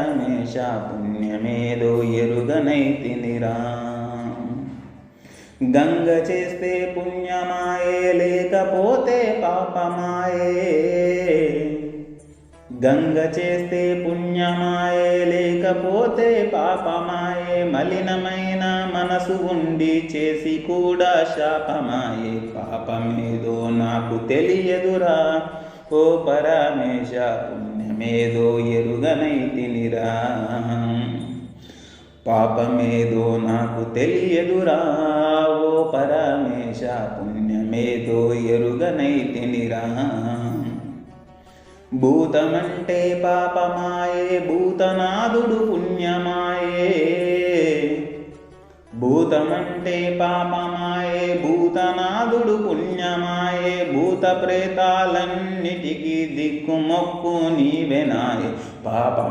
పరమేశ పుణ్యమేదో ఎరుగనైతినిరా. గంగ చేస్తే పుణ్యమాయే లేకపోతే పాపమాయే. గంగ చేస్తే పుణ్యమాయే లేకపోతే పాపమాయే. మలినమైన మనసు ఉండి చేసి కూడా శాపమాయే. పాపమేదో నాకు తెలియదురా ఓ పరమేశ పుణ్యమేదో ఎరుగనైతినిరా. పాపమేదో నాకు తెలియదురా ఓ పరమేశ పుణ్యమేదో ఎరుగనైతినిరా. భూతమంటే పాపమాయే భూతనాథుడు పుణ్యమాయే. భూతమంటే పాపమాయే భూతనాథుడు పుణ్యమాయే. భూత ప్రేతాలన్నిటికీ దిక్కుమొక్కు నీవెనాయే. పాపం